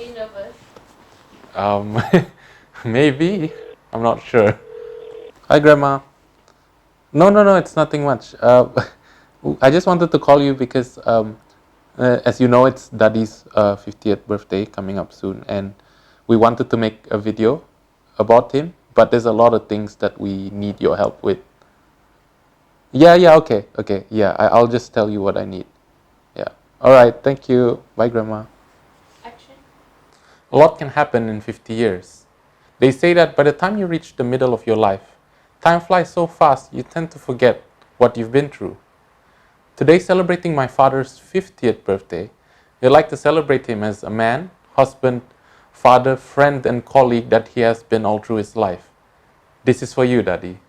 you nervous? Um, maybe. I'm not sure. Hi, Grandma. No, it's nothing much. I just wanted to call you because, as you know, it's Daddy's 50th birthday coming up soon, and we wanted to make a video about him, but there's a lot of things that we need your help with. Yeah, okay. Yeah, I'll just tell you what I need. Yeah. All right, thank you. Bye, Grandma. Action. A lot can happen in 50 years. They say that by the time you reach the middle of your life, time flies so fast you tend to forget what you've been through. Today, celebrating my father's 50th birthday, we'd like to celebrate him as a man, husband, father, friend, and colleague that he has been all through his life. This is for you, Daddy.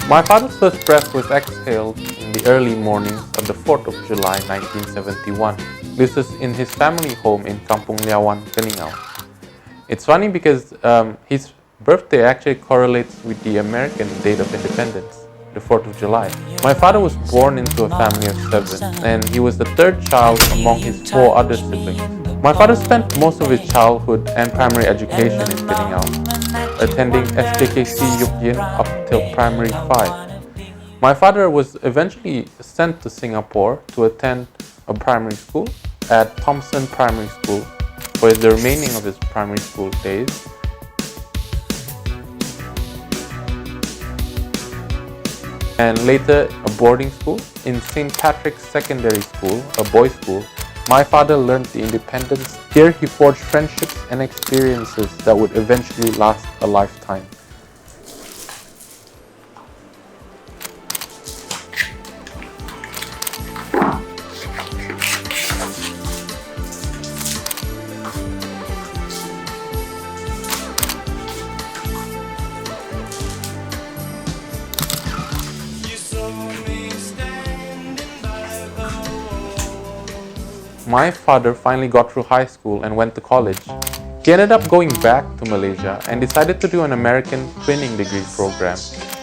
My father's first breath was exhaled in the early mornings of the 4th of July 1971. This is in his family home in Kampung Liawan, Keningau. It's funny because his birthday actually correlates with the American date of independence, the 4th of July. My father was born into a family of 7, and he was the third child among his 4 other siblings. My father spent most of his childhood and primary education in Keningau, attending STKC Yukyin up till primary 5. My father was eventually sent to Singapore to attend a primary school at Thomson Primary School for the remaining of his primary school days. And later a boarding school in St. Patrick's Secondary School, a boys' school. My father learned the independence. Here he forged friendships and experiences that would eventually last a lifetime. My father finally got through high school and went to college. He ended up going back to Malaysia and decided to do an American twinning degree program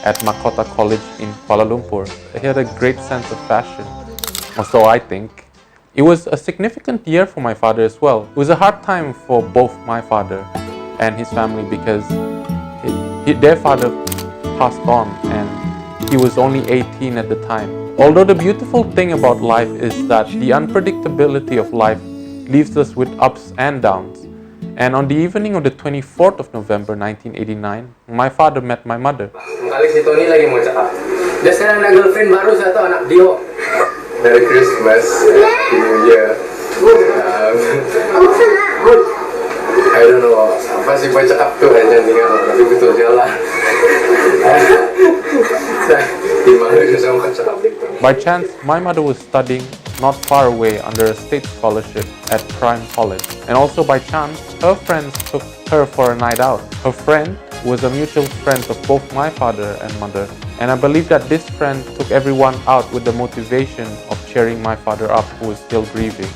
at Mahkota College in Kuala Lumpur. He had a great sense of fashion, or so I think. It was a significant year for my father as well. It was a hard time for both my father and his family because their father passed on and he was only 18 at the time. Although the beautiful thing about life is that the unpredictability of life leaves us with ups and downs. And on the evening of the 24th of November 1989, my father met my mother. Kali si Tony lagi mau cakap. Dia sekarang ada girlfriend baru satu anak Dio. Merry Christmas, Happy New Year. Good. I don't know apa sih mau cakap tuh hanya tinggal tapi betul jalan. By chance, my mother was studying not far away under a state scholarship at Prime College. And also by chance, her friends took her for a night out. Her friend was a mutual friend of both my father and mother. And I believe that this friend took everyone out with the motivation of cheering my father up, who was still grieving.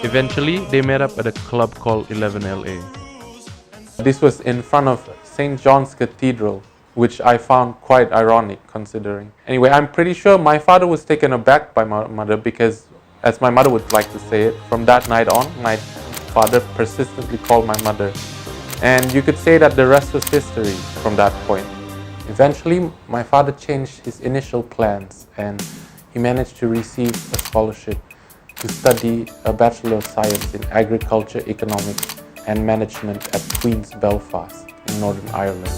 Eventually, they met up at a club called 11LA. This was in front of St. John's Cathedral, which I found quite ironic considering. Anyway, I'm pretty sure my father was taken aback by my mother because, as my mother would like to say it, from that night on, my father persistently called my mother. And you could say that the rest was history from that point. Eventually, my father changed his initial plans and he managed to receive a scholarship to study a Bachelor of Science in Agriculture, Economics and Management at Queen's Belfast in Northern Ireland.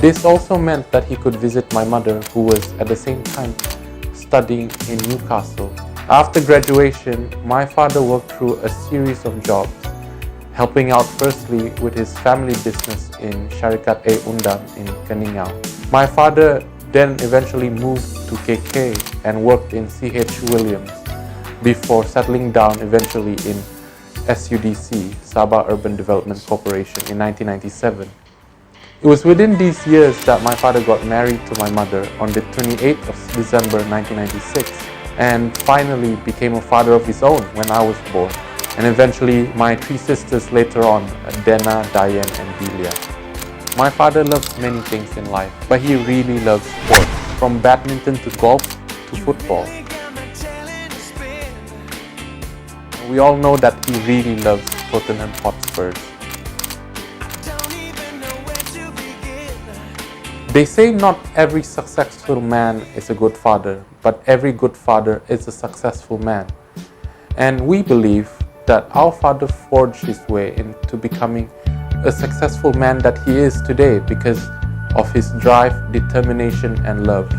This also meant that he could visit my mother, who was at the same time studying in Newcastle. After graduation, my father worked through a series of jobs, helping out firstly with his family business in Syarikat A. Undang in Keningau. My father then eventually moved to KK and worked in C.H. Williams before settling down eventually in SUDC, Sabah Urban Development Corporation, in 1997. It was within these years that my father got married to my mother on the 28th of December 1996. and finally became a father of his own when I was born. And eventually my 3 sisters later on, Dena, Diane and Delia. My father loves many things in life, but he really loves sport, from badminton to golf to football. We all know that he really loves Tottenham Hotspurs. They say not every successful man is a good father, but every good father is a successful man. And we believe that our father forged his way into becoming a successful man that he is today because of his drive, determination and love.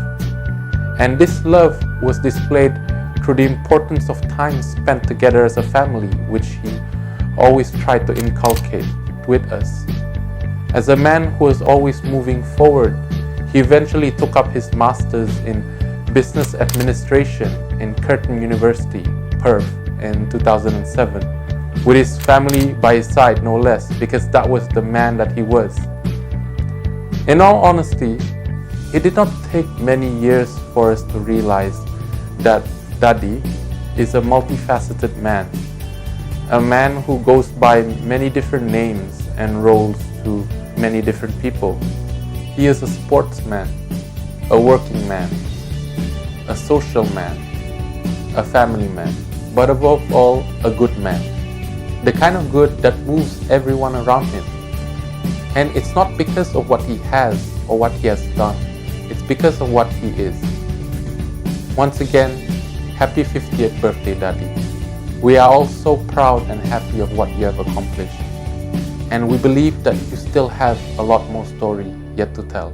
And this love was displayed through the importance of time spent together as a family, which he always tried to inculcate with us. As a man who was always moving forward, he eventually took up his master's in business administration in Curtin University, Perth, in 2007, with his family by his side, no less, because that was the man that he was. In all honesty, it did not take many years for us to realize that Daddy is a multifaceted man, a man who goes by many different names and roles to many different people. He is a sportsman, a working man, a social man, a family man, but above all, a good man. The kind of good that moves everyone around him. And it's not because of what he has or what he has done. It's because of what he is. Once again, happy 50th birthday, Daddy. We are all so proud and happy of what you have accomplished. And we believe that you still have a lot more story yet to tell.